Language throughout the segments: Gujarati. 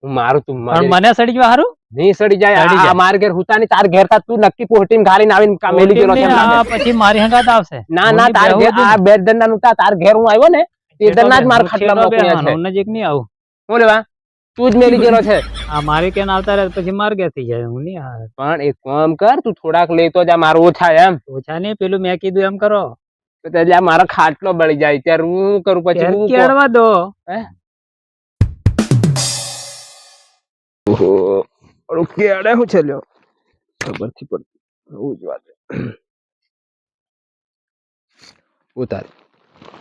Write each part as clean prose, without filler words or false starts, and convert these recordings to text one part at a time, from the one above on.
હું મારું તું પણ મને સડી ગયો હારું નહીં સડી જાય સડી જાય. આ માર ઘેર હુતા ની તાર ઘેર તા તું નક્કી પોટીમ ઘાલીને આવીને કામેલી ગયેલો છે એમ લાગે. પછી મારી હંગાત આવશે ના ના તાર ઘેર આ બેદરના નું તાર ઘેર હું આવ્યો ને તે દરના જ માર ખાટલા મોકલ્યા છે. નજીક નહીં આવું હું લેવા તું જ મેલી ગયેલો છે. આ મારી કે આવતા રહે પછી માર ગયા થઈ જાય હું નહીં આવે પણ એક કામ કર તું થોડાક લેતો જા મારું ઓછા એમ ઓછા નહીં પેલું મેં કીધું એમ કરો તો તે જા મારો ખાટલો બળી જાય ત્યારે હું કરું પછી હું કેળવા દો ઓહો કેડે હું છે લ્યો ખબર થી પડતી હું જ વાત ઉતાર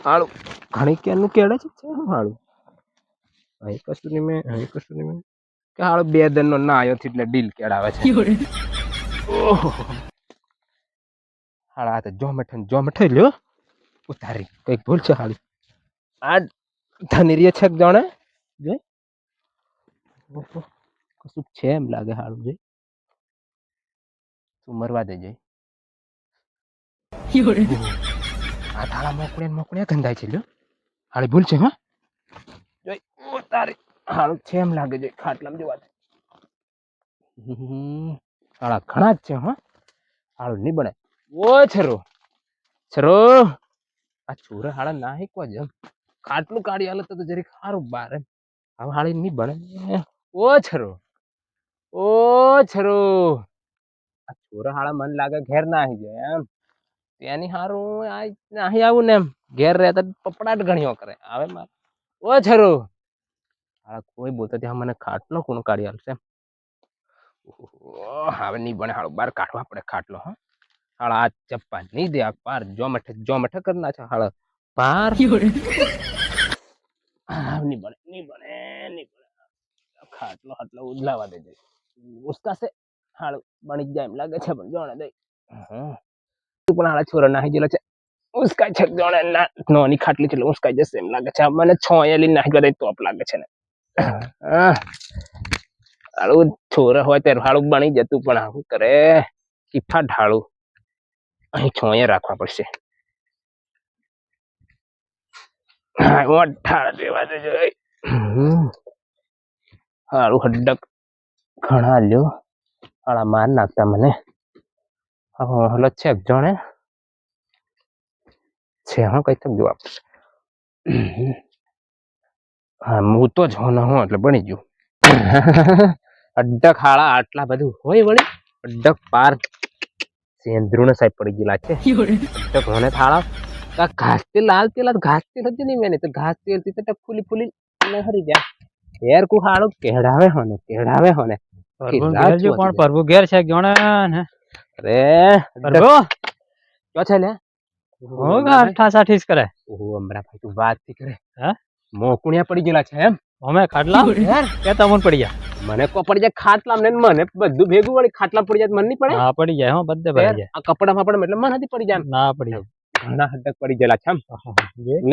હાળું ઘણી કેનું કેડે છે હું હાળું અહીં કશું નહીં મેં કે હાળો બે દન નો ના આવ્યો એટલે ડીલ કેળાવે છે. ઓહો હાળા તો જો મઠે લ્યો ઉતારી કઈક ભૂલ છે હાળી આ ધનરીય છે જાણે જોઈ ઓહો કશું છે એમ લાગે હાળું જોઈ તું મરવા દે જઈ આ થાળા મોકળ્યા ગંધાય છે લ્યો હાળી ભૂલ છે હા જોઈ ઉતારી હાળું છે એમ લાગે છે ખાટલામાં જોવા હાળા ઘણા જ છે હા હાળું નહીં બને ઓ છરો આ છોરા હાળા ના હિકવા જેમ ખાટલું કાઢી હાલત તો જરીક સારું બાર એમ હવે હાળી નહીં બને ઓ છરો આ છોરા હાળા મન લાગે ઘેર ના આવી જાય એમ તેની હારું નાહી આવું ને એમ ઘેર રહેતા પપડાટ ગણીઓ કરે હવે મારે ઓ છરો હાળા કોઈ બોલતો ત્યાં મને ખાટલો કોણ કાઢી હાલશે હવે નહીં બને હાળું બાર કાઢવા પડે ખાટલો હા હાળા આ ચપ્પા નહીં દે પાર જો મઠે કરના છે હાળા પાર નહીં બને ખાટલો ઉદલાવા દે ઉસકાશે હાળું બની જાય એમ લાગે છે પણ જોણે દઈ પણ હાળા છોરા નાહી ગયેલો છે ઉસકાય છે જોણે નોની ખાટલી છે ઉસકાઈ જશે એમ લાગે છે મને છોયેલી નાહી ગઈ તોપ લાગે છે ને હાળું છોરા હોય ત્યારે હાળું બની જતું પણ આવું કરે કીફા ઢાળું અહીં છોયે રાખવા પડશે હારું હડક ઘણા લ્યો હાળા માર નાખતા મને હલો છે જાણે છે હા કઈ તક જવાબ હા હું તો જ હોના હું એટલે બની ગયું અડક હાળા આટલા બધું હોય વળી અડક પાર સેન્દ્રુને સાહેબ પડી ગયેલા છે અડક હોને થાળા ઘાસ તેલ લાલ તેલ ઘાસ તેલ હતી નહીં મેને તો ઘાસ તેલ થી તો ફૂલી હરી જાય ઘેર કુ હાળું કેળાવે હોને પણ પ્રભુ ઘેર છે જોણે ને અરે પ્રભુ ક્યો છે લે હો ગાર ઠાસા ઠીસ કરે ઓહો અમરા ભાઈ તું વાત થી કરે હે મોકુણિયા પડી ગયેલા છે એમ અમે ખાટલા કે તમને પડી ગયા મને કો પડી જાય ખાટલા ને મને બધું ભેગું વળી ખાટલા પડી જાય મને નહીં પડે હા પડી જાય હો બધે પડી જાય આ કપડામાં પડે એટલે મને નથી પડી જાય ના પડી જાય ઘણા હડક પડી ગયેલા છે એમ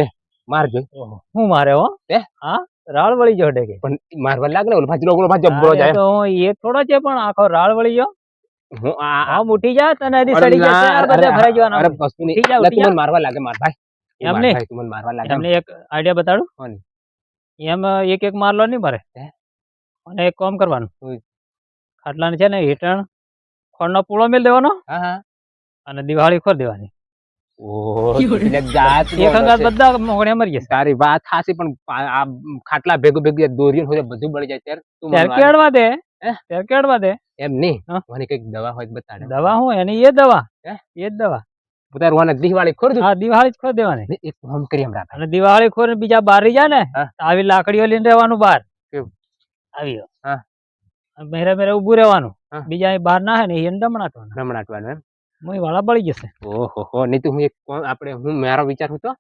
લે માર જોઈ હું મારે હો હા રાળ વળી ગયો ડેકે પણ મારવા લાગે ને ઓલો ભાજી જબ્બરો જાય તો એ થોડો છે પણ આખો રાળ વળી ગયો હું આ ઉઠી જા તને હજી સડી જશે આ બધે ભરાઈ જવાના અરે વસ્તુ નહીં તું મને મારવા લાગે માર ભાઈ એમ નહીં તું મને મારવા લાગે એમને એક આઈડિયા બતાડું એમ એક મારલો નહીં મારે અને એક કામ કરવાનું ખાટલાને છે ને હેઠળ ખોળનો પૂળો મેલ દેવાનો અને દિવાળી ખોર દેવાની બધા મોગણિયા મરી જશે તારી વાત હાસી પણ આ ખાટલા ભેગું દોરીઓ હોય બધું બળી જાય ત્યારે કેળવા દે એમ નહીં મને કઈક દવા હોય બતાડે દવા હું એની એ જ દવા પોતાનું દિવાળી ખોર હા દિવાળી જ ખોર દેવાની એક કામ કરી હમણાં અને દિવાળી ખોર બીજા બહાર રહી જાય ને આવી લાકડીઓ લઈને રહેવાનું બહાર આવી મેરે ઉભું રહેવાનું બીજા બહાર ના હે ને એ રમણાટવાનું એમ મોય વાળા બળી જશે ઓહો નહીં તો હું મારો વિચાર હતો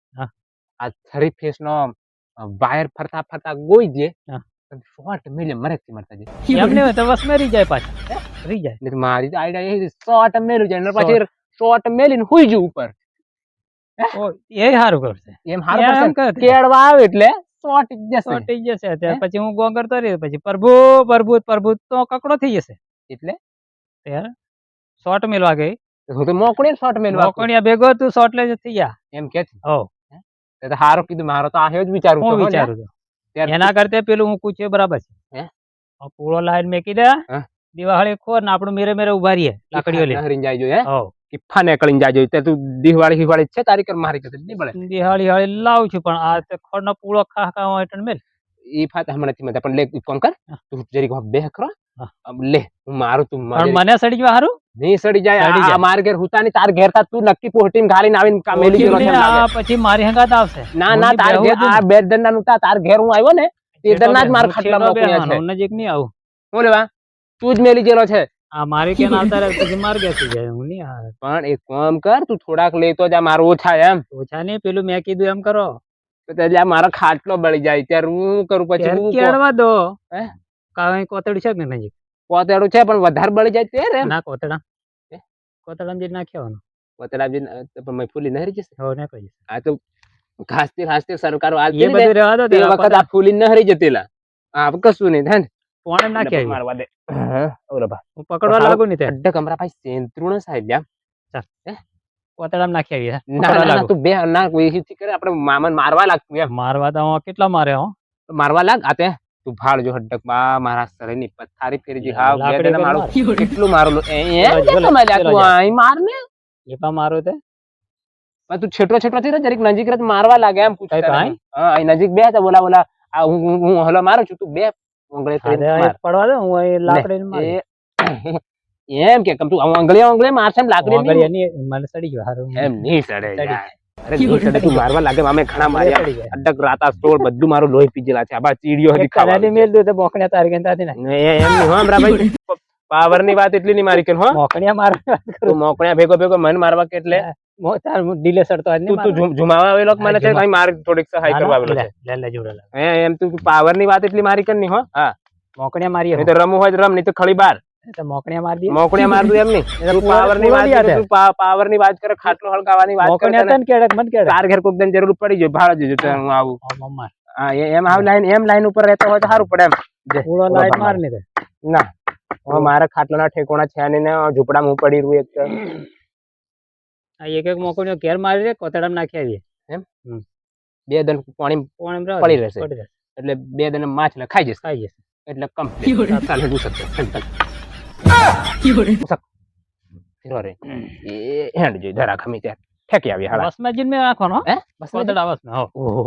આ 3 ફેસ નો વાયર ફરતા ગોઈ દે શોર્ટ મેલે મરે મરતા જાય એમ નહીં હોય તો બસ મેરી જાય પાછા રહી જાય મારી આઈડિયા એ શોર્ટ મેલું જાય પછી શોર્ટ મેલીને હુઈ જવું ઉપર એ સારું કરશે એમ સારું કરશે કેળવા આવે એટલે સોટી જશે ત્યાર પછી હું ગોંગર તો રહી પછી પ્રભુ તો કકડો થઈ જશે એટલે ત્યારે શોર્ટ મેલવા ગઈ હું તો મોકણીયા શોર્ટ મેલવા મોકણીયા ભેગો તું શોર્ટ લઈ થઈ ગયા એમ કે હો તો હારું કીધું મારો તો આ જ વિચારું એના કરતે પેલું હું પૂછ્યું બરાબર છે આ પૂળો લાઈન મેકી દે હા. દિવાળી ખોર ને આપણું મેરે મેરે ઉભા રહીએ લાકડીઓ લે હરીને જાય જોઈએ હો કિફા નીકળીને જાય જોઈએ તું દિવાળી છે તારી કર મારી કર નહીં બળે દિવાળી હાળી લાવું છું પણ આ તે ખોર નો પૂળો ખા ખા હોય એટલે મેલ ઈ ફાત હમણાં થી પણ લે કોમ કર તું જરીક બે કરો હા. લે હું મારું તું પણ મને સડી જવા હારું નહીં સડી જાય સડી જાય. આ માર ઘેર હુતાની તાર ઘેર તા તું નક્કી પોટીને ઘાલીને આવીને કામેલી ગયો છે એમ લાગે. આ પછી મારી હંગાત આવશે ના ના તાર ઘેર આ બે દંડા નું તાર ઘેર હું આવ્યો ને તે દંડા જ માર ખાટલા મોકલ્યા છે નજીક નહીં આવું હું લેવા તું જ મેલી ગયેલો છે આ મારી કેન આવતા રહે પછી માર ગયા જાય હું નહીં આવે પણ એક કામ કર તું થોડાક લેતો જા મારું ઓછા એમ ઓછા નહીં પેલું મેં કીધું એમ કરો તો ત્યાં મારો ખાટલો બળી જાય ત્યારે હું કરું પછી હું કેળવા દો હે? કાંઈ કોતડી છે કે નજીક પોતેડું છે પણ વધારે બળી જાય ત્યારે એમ ના કોતડા કોતડા જે નાખ્યા પોતેડા પણ મેં ફૂલી નહરી જશે હો ને કહી આ તો ઘાસતી સરકારો એ આલતી ને બધું રહેવા દો તે વખત આ ફૂલી નહરી જતીલા આ કશું નહીં થાય ને પોણે નાખ્યા મારવા દે હા ઓરે બા હું પકડવા લાગુ નહીં તે અડ્ડા કમરા ભાઈ સેંત્રુણ સાહેબ જા કોતડા નાખ્યા ના ના તું બે ના કોઈ હિસ્સી કરે આપણે મામન મારવા લાગતું એમ મારવા તો કેટલા મારે હો મારવા લાગ આતે તું ભાળ જો હડક બા મારા સરે ની પથારી ફેરી જી હા બે લાકડી જણા પર મારું કેટલું મારું એ પેલો કે તમે લ્યા તું આઈ માર ને એ પા મારો તે પણ તું છેટો છેટો થી જરીક નજીક જ મારવા લાગે એમ પૂછતા કઈ કાંઈ? હા અહીં નજીક બે તો બોલા બોલા આ હું હલો મારું છું તું બે ઉંગળે કરીને અરે, માર. પડવા દે હું એ લાકડી મારી એમ કે કમ તું આંગળીએ મારશે એમ લાકડી આગળ એની મને સડી ગયો હારું એમ નહીં સડે સડી યાર. અરે નહીં સડે તું મારવા લાગે અમે ઘણા માર્યા સડી જાય. અડક રાતા સ્ટોર બધું મારું લોહી પીજેલા છે આબા ચીડિયો હજી એક કલાલી ખાવા મેલ દો તો મોકણ્યા તારી કેન તાતી ના એમ નહીં હો હમણાં ભાઈ પાવર ની વાત એટલી નહીં મારી કે હો મોકણ્યા મારવાની વાત કરું તું મોકણ્યા ભેગો ભેગો મન મારવા કે એટલે તાર ડીલે સડતો આજ નહીં તું ઝુમાવા આવેલો કે મને છે કઈ માર થોડીક સહાય કરવા આવેલો છે લે લે જોડે લે એમ તું પાવર ની વાત એટલી મારી કર નહીં હો હા મોકણ્યા મારી નહીં તો રમવું હોય તો રમ નહીં તો ખડી બાર તો મોકણ્યા મારી દે મોકણ્યા માર દઉં એમ નહીં તું પાવર ની વાત કરે, તું પાવર ની વાત કરે ખાટલો હળગાવાની વાત કરે મોકણ્યા તને કેડક મન કેડક તાર ઘેર કોક દિન જરૂર પડી જાય ભાળ જજો તો હું આવું મમ્મા હા એમ આવ લાઈન ઉપર રહેતો હોય તો સારું પડે એમ પૂળો લાઈટ માર ને તે ના હવે મારા ખાટલાના ઠેકોણા છે નહીં ને ઝૂંપડામાં હું પડી રહ્યું એક તો. આ એક એક મોકણ્યો ઘેર મારી દે કોતડામાં નાખી આવીએ બે દન પાણી કોણ પડી રહેશે એટલે બે દન માછ ને ખાઈ જશે ખાઈ જશે એટલે કમ્પ્લીટ ચાલે હું શકતો રે એ હેન્ડ જોઈ ધરા ખમી ત્યાં ઠેકી આવી હાડા બસમાં જઈને રાખવાનો હે કોતડા બસમાં હો ઓહો